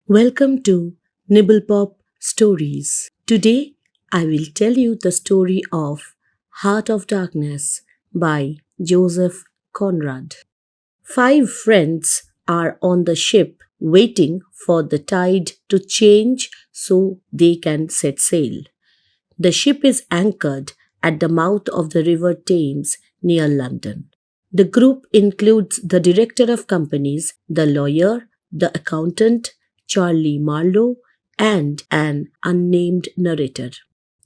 Welcome to NibblePop Stories. Today, I will tell you the story of Heart of Darkness by Joseph Conrad. Five friends are on the ship waiting for the tide to change so they can set sail. The ship is anchored at the mouth of the River Thames near London. The group includes the director of companies, the lawyer, the accountant, Charlie Marlow, and an unnamed narrator.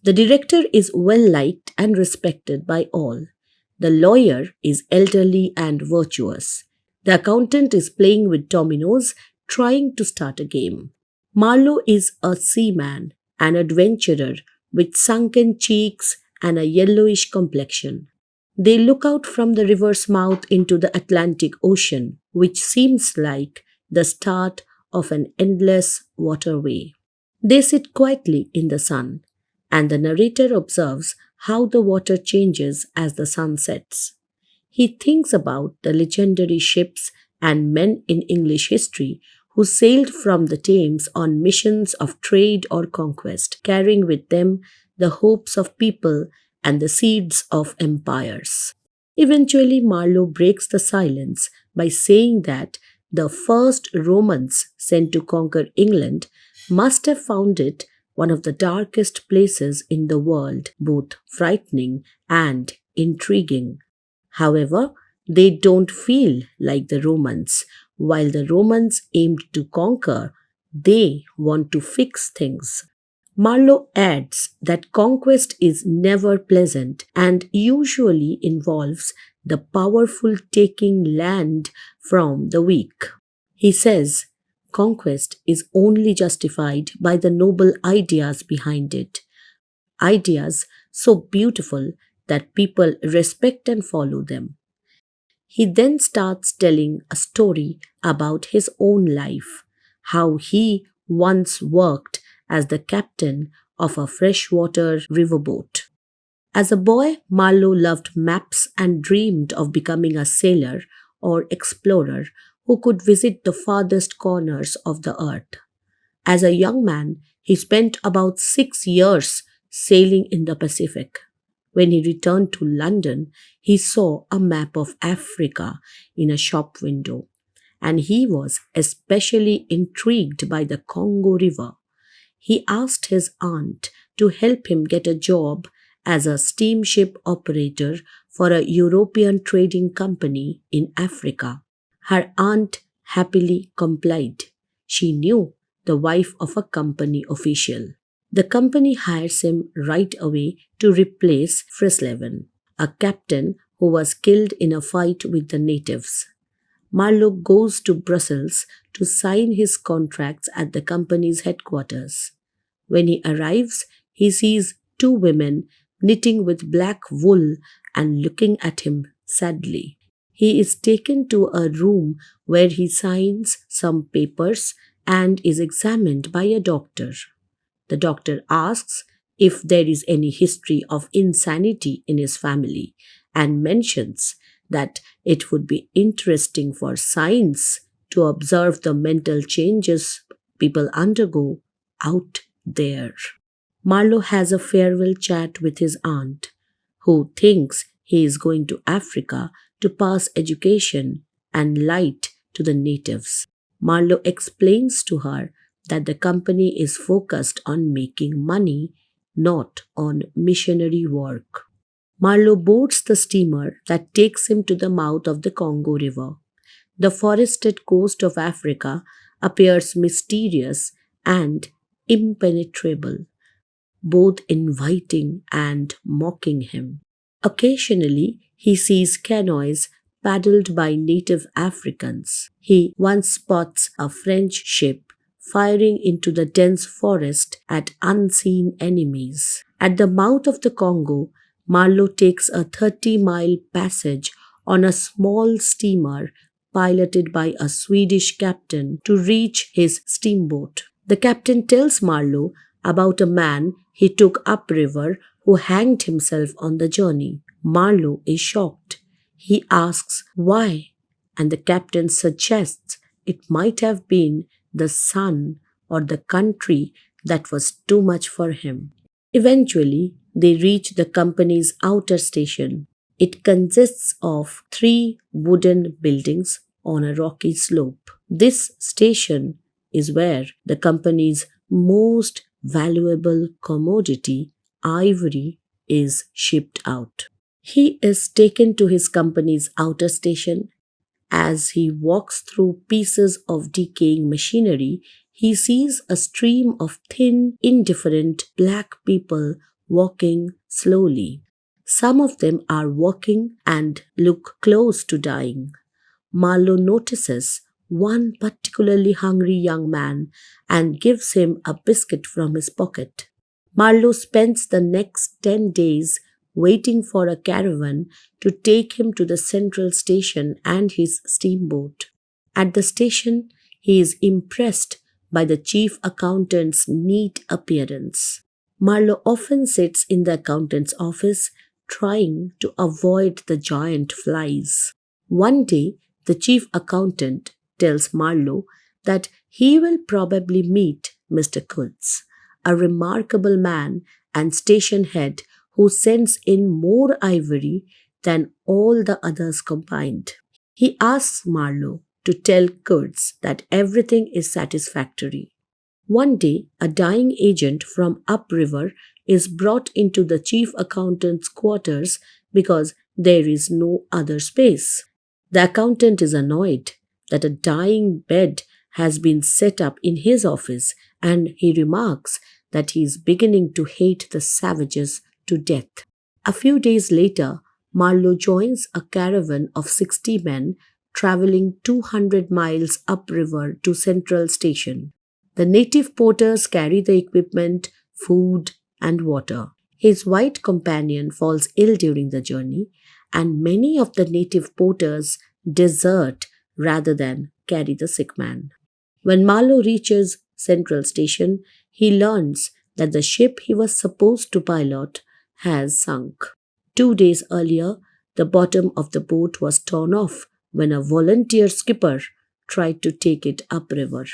The director is well liked and respected by all. The lawyer is elderly and virtuous. The accountant is playing with dominoes, trying to start a game. Marlow is a seaman, an adventurer with sunken cheeks and a yellowish complexion. They look out from the river's mouth into the Atlantic Ocean, which seems like the start of an endless waterway. They sit quietly in the sun, and the narrator observes how the water changes as the sun sets. He thinks about the legendary ships and men in English history who sailed from the Thames on missions of trade or conquest, carrying with them the hopes of people and the seeds of empires. Eventually, Marlowe breaks the silence by saying that the first Romans sent to conquer England must have found it one of the darkest places in the world, both frightening and intriguing. However, they don't feel like the Romans. While the Romans aimed to conquer, they want to fix things. Marlowe adds that conquest is never pleasant and usually involves the powerful taking land from the weak. He says conquest is only justified by the noble ideas behind it, ideas so beautiful that people respect and follow them. He then starts telling a story about his own life, how he once worked as the captain of a freshwater riverboat. As a boy, Marlowe loved maps and dreamed of becoming a sailor or explorer who could visit the farthest corners of the earth. As a young man, he spent about 6 years sailing in the Pacific. When he returned to London, he saw a map of Africa in a shop window, and he was especially intrigued by the Congo River. He asked his aunt to help him get a job as a steamship operator for a European trading company in Africa. Her aunt happily complied. She knew the wife of a company official. The company hires him right away to replace Frisleven, a captain who was killed in a fight with the natives. Marlowe goes to Brussels to sign his contracts at the company's headquarters. When he arrives, he sees two women knitting with black wool and looking at him sadly. He is taken to a room where he signs some papers and is examined by a doctor. The doctor asks if there is any history of insanity in his family and mentions that it would be interesting for science to observe the mental changes people undergo out there. Marlowe has a farewell chat with his aunt, who thinks he is going to Africa to pass education and light to the natives. Marlowe explains to her that the company is focused on making money, not on missionary work. Marlowe boards the steamer that takes him to the mouth of the Congo River. The forested coast of Africa appears mysterious and impenetrable, both inviting and mocking him. Occasionally, he sees canoes paddled by native Africans. He once spots a French ship firing into the dense forest at unseen enemies. At the mouth of the Congo, Marlowe takes a 30-mile passage on a small steamer piloted by a Swedish captain to reach his steamboat. The captain tells Marlowe about a man he took upriver who hanged himself on the journey. Marlowe is shocked. He asks why, and the captain suggests it might have been the son or the country that was too much for him. Eventually, they reach the company's outer station. It consists of three wooden buildings on a rocky slope. This station is where the company's most valuable commodity, ivory, is shipped out. He is taken to his company's outer station. As he walks through pieces of decaying machinery, he sees a stream of thin, indifferent black people walking slowly. Some of them are walking and look close to dying. Marlow notices one particularly hungry young man and gives him a biscuit from his pocket. Marlow spends the next 10 days waiting for a caravan to take him to the central station and his steamboat. At the station, he is impressed by the chief accountant's neat appearance. Marlow often sits in the accountant's office trying to avoid the giant flies. One day, the chief accountant tells Marlow that he will probably meet Mr. Kurtz, a remarkable man and station head who sends in more ivory than all the others combined. He asks Marlow to tell Kurtz that everything is satisfactory. One day, a dying agent from upriver is brought into the chief accountant's quarters because there is no other space. The accountant is annoyed that a dying bed has been set up in his office, and he remarks that he is beginning to hate the savages to death. A few days later, Marlow joins a caravan of 60 men traveling 200 miles upriver to Central Station. The native porters carry the equipment, food, and water. His white companion falls ill during the journey, and many of the native porters desert rather than carry the sick man. When Marlow reaches Central Station, he learns that the ship he was supposed to pilot has sunk. 2 days earlier, the bottom of the boat was torn off when a volunteer skipper tried to take it upriver.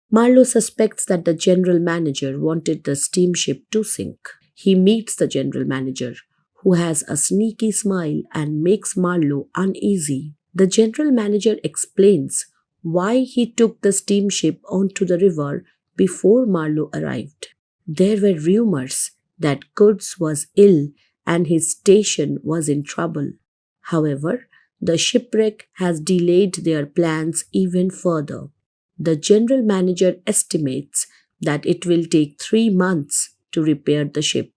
Marlow suspects that the general manager wanted the steamship to sink. He meets the general manager, who has a sneaky smile and makes Marlow uneasy. The general manager explains why he took the steamship onto the river before Marlow arrived. There were rumors that Kurtz was ill and his station was in trouble. However, the shipwreck has delayed their plans even further. The general manager estimates that it will take 3 months to repair the ship.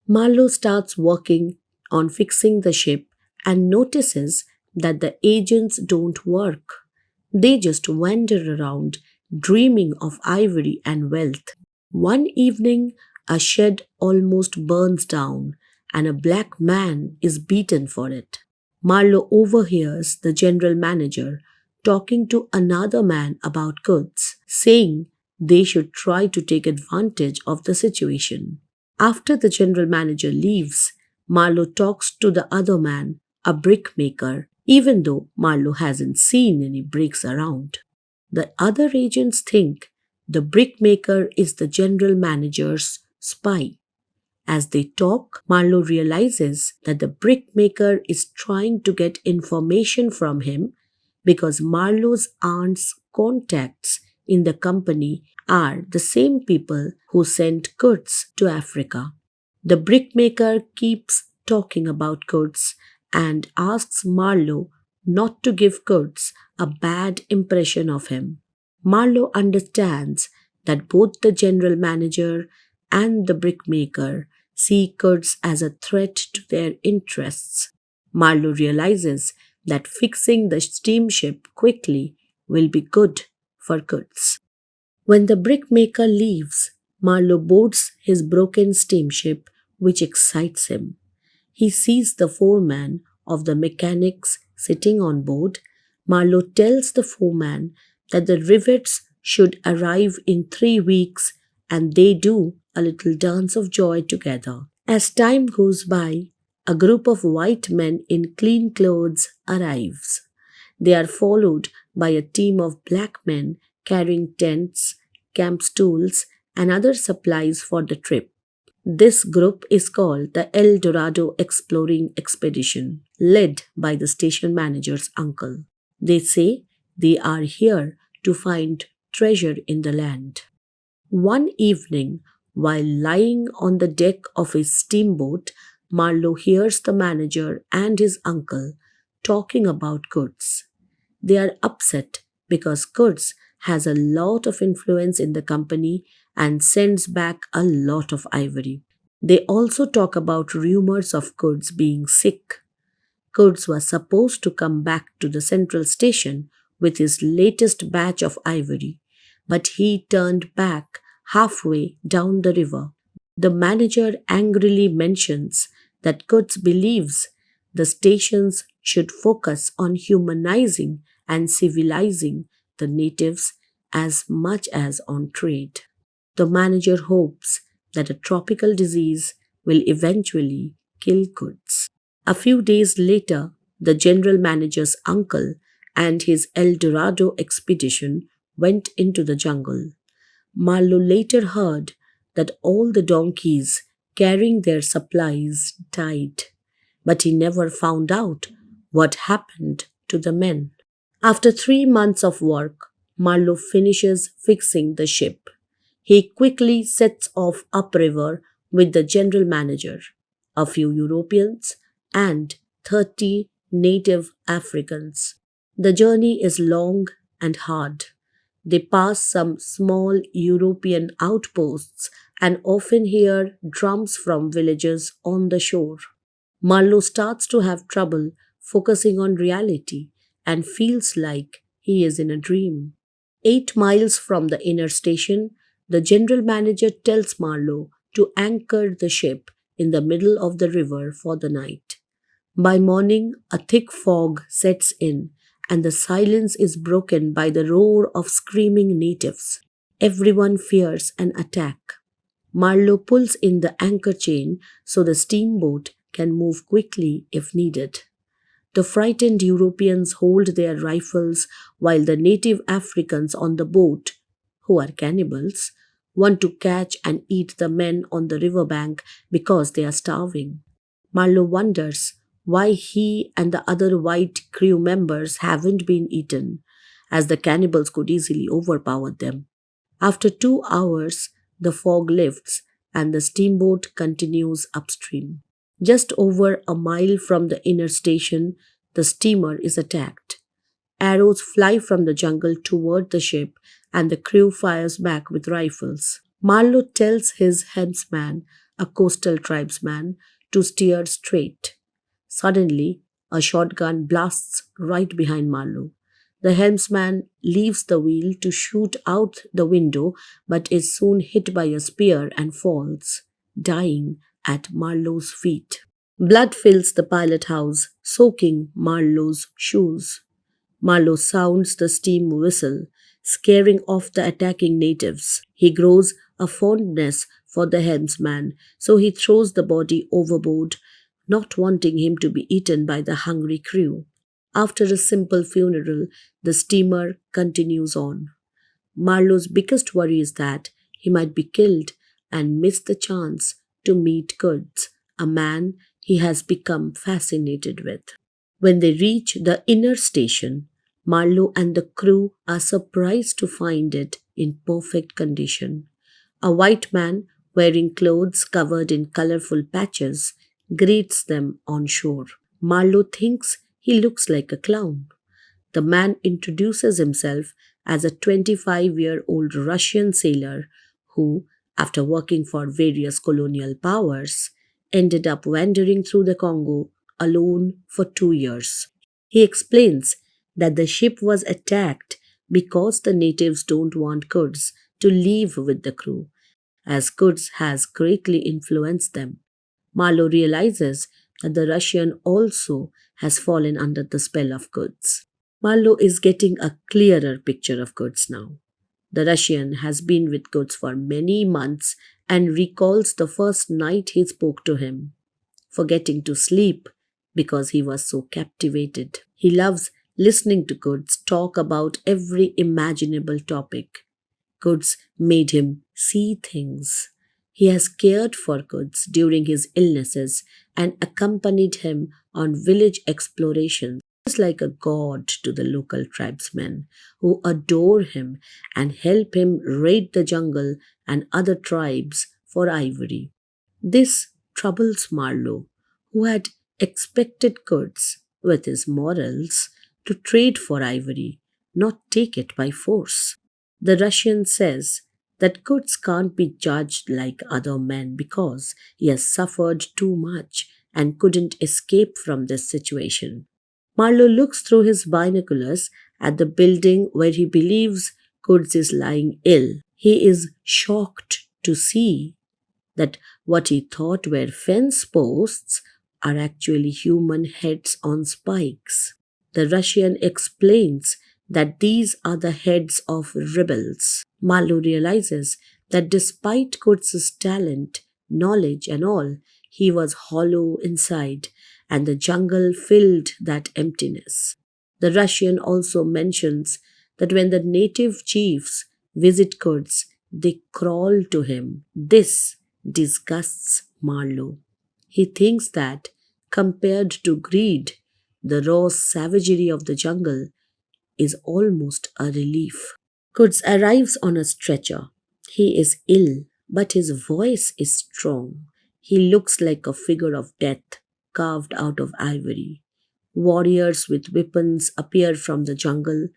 Marlow starts working on fixing the ship and notices that the agents don't work. They just wander around, dreaming of ivory and wealth. One evening, a shed almost burns down, and a black man is beaten for it. Marlow overhears the general manager talking to another man about Kurtz, saying they should try to take advantage of the situation. After the general manager leaves, Marlow talks to the other man, a brickmaker, even though Marlow hasn't seen any bricks around. The other agents think the brickmaker is the general manager's spy. As they talk, Marlow realizes that the brickmaker is trying to get information from him because Marlow's aunt's contacts in the company are the same people who sent Kurtz to Africa. The brickmaker keeps talking about Kurtz and asks Marlow not to give Kurtz a bad impression of him. Marlow understands that both the general manager and the brickmaker see Kurtz as a threat to their interests. Marlow realizes that fixing the steamship quickly will be good for Kurtz. When the brickmaker leaves, Marlow boards his broken steamship, which excites him. He sees the foreman of the mechanics sitting on board. Marlow tells the foreman that the rivets should arrive in 3 weeks, and they do a little dance of joy together. As time goes by, a group of white men in clean clothes arrives. They are followed by a team of black men carrying tents, camp stools, and other supplies for the trip. This group is called the El Dorado Exploring Expedition, led by the station manager's uncle. They say they are here to find treasure in the land. One evening, while lying on the deck of his steamboat, Marlow hears the manager and his uncle talking about Kurtz. They are upset because Kurtz has a lot of influence in the company and sends back a lot of ivory. They also talk about rumors of Kurtz being sick. Kurtz was supposed to come back to the central station with his latest batch of ivory, but he turned back halfway down the river. The manager angrily mentions that Kurtz believes the stations should focus on humanizing and civilizing the natives as much as on trade. The manager hopes that a tropical disease will eventually kill Kurtz. A few days later, the general manager's uncle and his El Dorado expedition went into the jungle. Marlow later heard that all the donkeys carrying their supplies died, but he never found out what happened to the men. After 3 months of work, Marlow finishes fixing the ship. He quickly sets off upriver with the general manager, a few Europeans, and 30 native Africans. The journey is long and hard. They pass some small European outposts and often hear drums from villages on the shore. Marlow starts to have trouble focusing on reality and feels like he is in a dream. 8 miles from the inner station, the general manager tells Marlow to anchor the ship in the middle of the river for the night. By morning, a thick fog sets in, and the silence is broken by the roar of screaming natives. Everyone fears an attack. Marlow pulls in the anchor chain so the steamboat can move quickly if needed. The frightened Europeans hold their rifles while the native Africans on the boat, who are cannibals, want to catch and eat the men on the riverbank because they are starving. Marlow wonders why he and the other white crew members haven't been eaten, as the cannibals could easily overpower them. After 2 hours, the fog lifts and the steamboat continues upstream. Just over a mile from the inner station, the steamer is attacked. Arrows fly from the jungle toward the ship, and the crew fires back with rifles. Marlow tells his helmsman, a coastal tribesman, to steer straight. Suddenly, a shotgun blasts right behind Marlow. The helmsman leaves the wheel to shoot out the window but is soon hit by a spear and falls, dying at Marlow's feet. Blood fills the pilot house, soaking Marlow's shoes. Marlow sounds the steam whistle, scaring off the attacking natives. He grows a fondness for the helmsman, so he throws the body overboard, not wanting him to be eaten by the hungry crew. After a simple funeral, the steamer continues on. Marlow's biggest worry is that he might be killed and miss the chance to meet Kurtz, a man he has become fascinated with. When they reach the inner station, Marlow and the crew are surprised to find it in perfect condition. A white man wearing clothes covered in colorful patches greets them on shore. Marlow thinks he looks like a clown. The man introduces himself as a 25-year-old Russian sailor who, after working for various colonial powers, ended up wandering through the Congo alone for 2 years. He explains that the ship was attacked because the natives don't want Kurtz to leave with the crew, as Kurtz has greatly influenced them. Marlow realizes that the Russian also has fallen under the spell of Kurtz. Marlow is getting a clearer picture of Kurtz now. The Russian has been with Kurtz for many months and recalls the first night he spoke to him, forgetting to sleep because he was so captivated. He loves listening to Kurtz talk about every imaginable topic. Kurtz made him see things. He has cared for Kurtz during his illnesses and accompanied him on village explorations. He is like a god to the local tribesmen who adore him and help him raid the jungle and other tribes for ivory. This troubles Marlow, who had expected Kurtz, with his morals, to trade for ivory, not take it by force. The Russian says that Kurtz can't be judged like other men because he has suffered too much and couldn't escape from this situation. Marlow looks through his binoculars at the building where he believes Kurtz is lying ill. He is shocked to see that what he thought were fence posts are actually human heads on spikes. The Russian explains that these are the heads of rebels. Marlow realizes that despite Kurtz's talent, knowledge, and all, he was hollow inside, and the jungle filled that emptiness. The Russian also mentions that when the native chiefs visit Kurtz, they crawl to him. This disgusts Marlow. He thinks that, compared to greed, the raw savagery of the jungle is almost a relief. Kurtz arrives on a stretcher. He is ill, but his voice is strong. He looks like a figure of death carved out of ivory. Warriors with weapons appear from the jungle,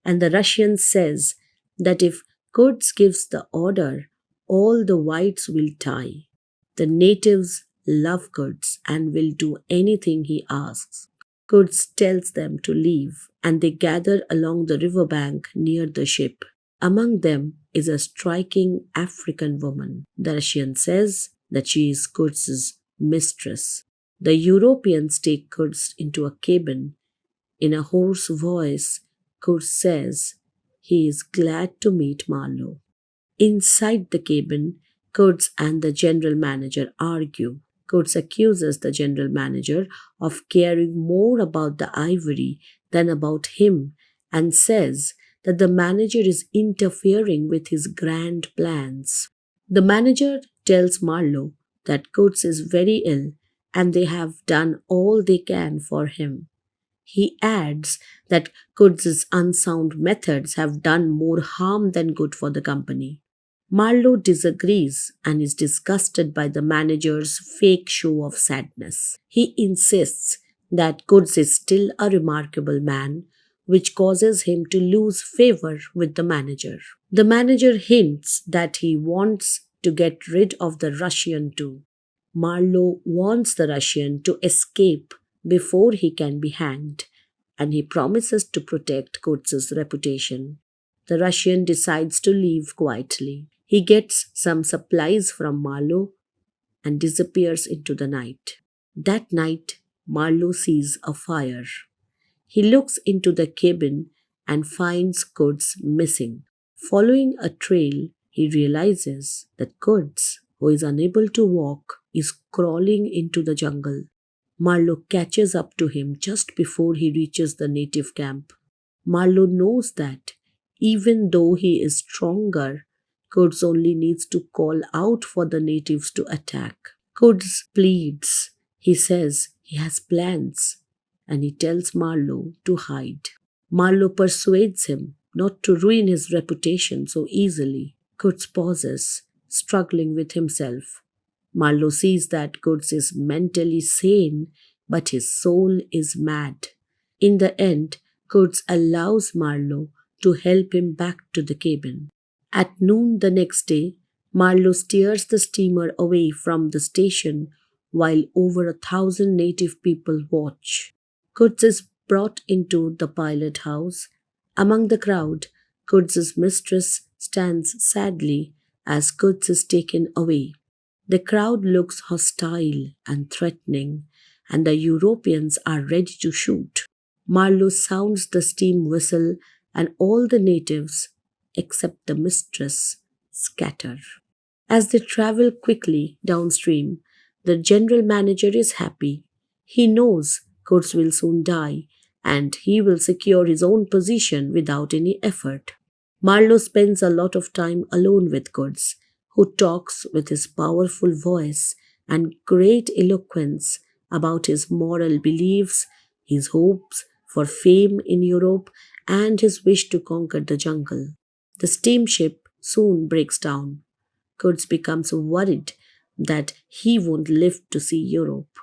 and the Russian says that if Kurtz gives the order, all the whites will die. The natives love Kurtz and will do anything he asks. Kurtz tells them to leave, and they gather along the riverbank near the ship. Among them is a striking African woman. The Russian says that she is Kurtz's mistress. The Europeans take Kurtz into a cabin. In a hoarse voice, Kurtz says he is glad to meet Marlow. Inside the cabin, Kurtz and the general manager argue. Kurtz accuses the general manager of caring more about the ivory than about him and says that the manager is interfering with his grand plans. The manager tells Marlow that Kurtz is very ill and they have done all they can for him. He adds that Kurtz's unsound methods have done more harm than good for the company. Marlow disagrees and is disgusted by the manager's fake show of sadness. He insists that Kurtz is still a remarkable man, which causes him to lose favor with the manager. The manager hints that he wants to get rid of the Russian too. Marlow wants the Russian to escape before he can be hanged, and he promises to protect Kurtz's reputation. The Russian decides to leave quietly. He gets some supplies from Marlow and disappears into the night. That night, Marlow sees a fire. He looks into the cabin and finds Kurtz missing. Following a trail, he realizes that Kurtz, who is unable to walk, is crawling into the jungle. Marlow catches up to him just before he reaches the native camp. Marlow knows that, even though he is stronger, Kurtz only needs to call out for the natives to attack. Kurtz pleads. He says he has plans, and he tells Marlow to hide. Marlow persuades him not to ruin his reputation so easily. Kurtz pauses, struggling with himself. Marlow sees that Kurtz is mentally sane, but his soul is mad. In the end, Kurtz allows Marlow to help him back to the cabin. At noon the next day, Marlow steers the steamer away from the station while over 1,000 native people watch. Kurtz is brought into the pilot house. Among the crowd, Kurtz's mistress stands sadly as Kurtz is taken away. The crowd looks hostile and threatening, and the Europeans are ready to shoot. Marlow sounds the steam whistle, and all the natives, except the mistress, scatter. As they travel quickly downstream, the general manager is happy. He knows Kurtz will soon die, and he will secure his own position without any effort. Marlowe spends a lot of time alone with Kurtz, who talks with his powerful voice and great eloquence about his moral beliefs, his hopes for fame in Europe, and his wish to conquer the jungle. The steamship soon breaks down. Kurtz becomes worried that he won't live to see Europe.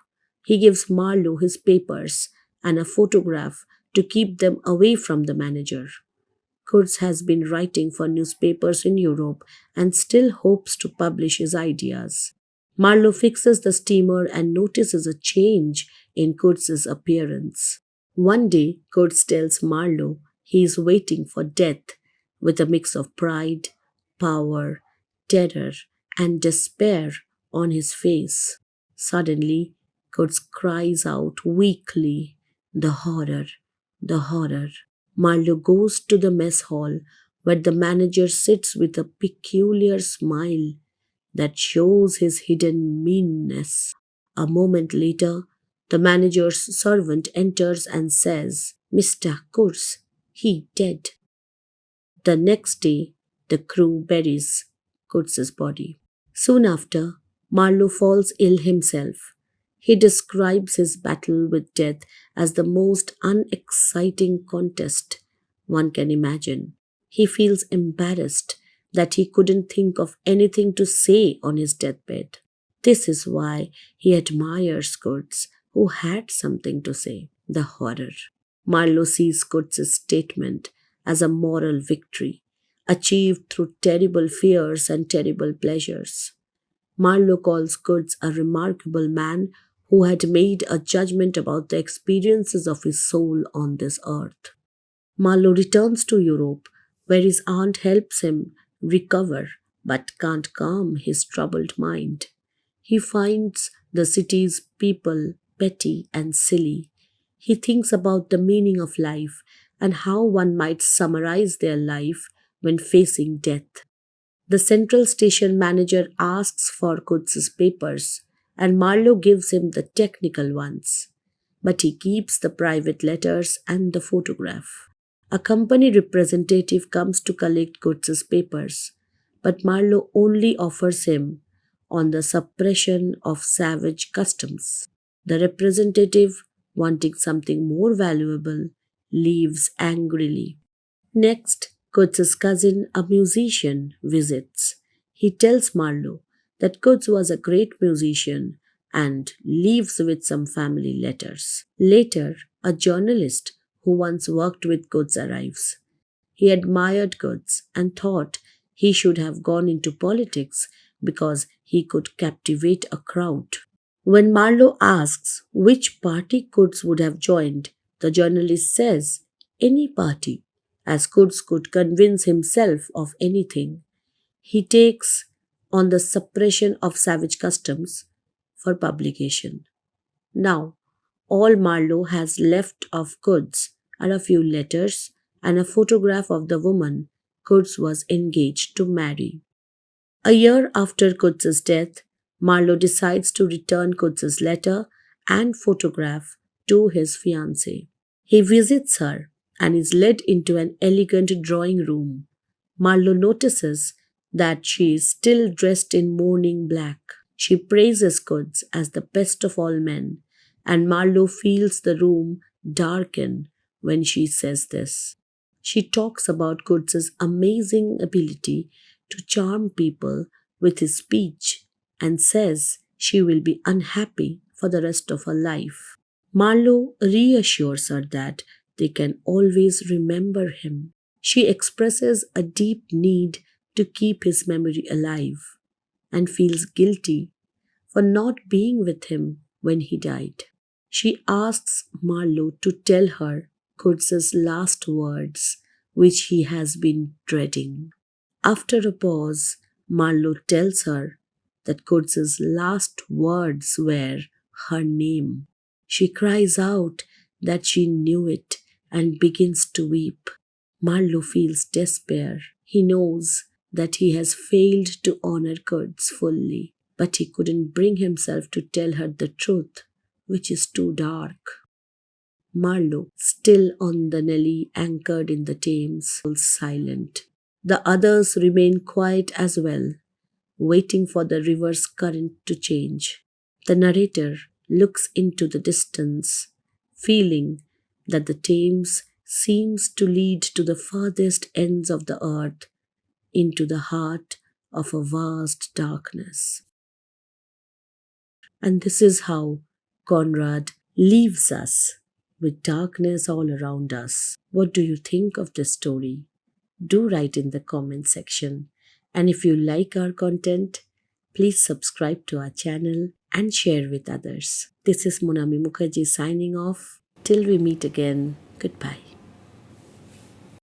He gives Marlowe his papers and a photograph to keep them away from the manager. Kurtz has been writing for newspapers in Europe and still hopes to publish his ideas. Marlowe fixes the steamer and notices a change in Kurtz's appearance. One day, Kurtz tells Marlowe he is waiting for death with a mix of pride, power, terror, and despair on his face. Suddenly, Kurtz cries out weakly, "The horror, the horror." Marlowe goes to the mess hall where the manager sits with a peculiar smile that shows his hidden meanness. A moment later, the manager's servant enters and says, "Mr. Kurtz, he dead." The next day, the crew buries Kurtz's body. Soon after, Marlowe falls ill himself. He describes his battle with death as the most unexciting contest one can imagine. He feels embarrassed that he couldn't think of anything to say on his deathbed. This is why he admires Kurtz, who had something to say. The horror. Marlowe sees Kurtz's statement as a moral victory, achieved through terrible fears and terrible pleasures. Marlowe calls Kurtz a remarkable man who had made a judgment about the experiences of his soul on this earth. Marlowe returns to Europe, where his aunt helps him recover but can't calm his troubled mind. He finds the city's people petty and silly. He thinks about the meaning of life and how one might summarize their life when facing death. The central station manager asks for Kurtz's papers, and Marlowe gives him the technical ones, but he keeps the private letters and the photograph. A company representative comes to collect Kurtz's papers, but Marlowe only offers him on the suppression of savage customs. The representative, wanting something more valuable, leaves angrily. Next, Kurtz's cousin, a musician, visits. He tells Marlowe that Kurtz was a great musician and leaves with some family letters. Later, a journalist who once worked with Kurtz arrives. He admired Kurtz and thought he should have gone into politics because he could captivate a crowd. When Marlowe asks which party Kurtz would have joined, the journalist says, "Any party," as Kurtz could convince himself of anything. He takes on the suppression of savage customs for publication. Now, all Marlowe has left of Kurtz are a few letters and a photograph of the woman Kurtz was engaged to marry. A year after Kurtz's death, Marlowe decides to return Kurtz's letter and photograph to his fiancée. He visits her and is led into an elegant drawing room. Marlowe notices that she is still dressed in mourning black. She praises Kurtz as the best of all men, and Marlowe feels the room darken when she says this. She talks about Kurtz's amazing ability to charm people with his speech and says she will be unhappy for the rest of her life. Marlowe reassures her that they can always remember him. She expresses a deep need to keep his memory alive and feels guilty for not being with him when he died. She asks Marlowe to tell her Kurtz's last words, which he has been dreading. After a pause, Marlowe tells her that Kurtz's last words were her name. She cries out that she knew it and begins to weep. Marlowe feels despair. He knows that he has failed to honor Kurtz fully, but he couldn't bring himself to tell her the truth, which is too dark. Marlowe, still on the Nelly anchored in the Thames, falls silent. The others remain quiet as well, waiting for the river's current to change. The narrator looks into the distance, feeling that the Thames seems to lead to the farthest ends of the earth, into the heart of a vast darkness. And this is how Conrad leaves us with darkness all around us. What do you think of this story? Do write in the comment section. And if you like our content, please subscribe to our channel and share with others. This is Monami Mukherjee signing off. Till we meet again, goodbye.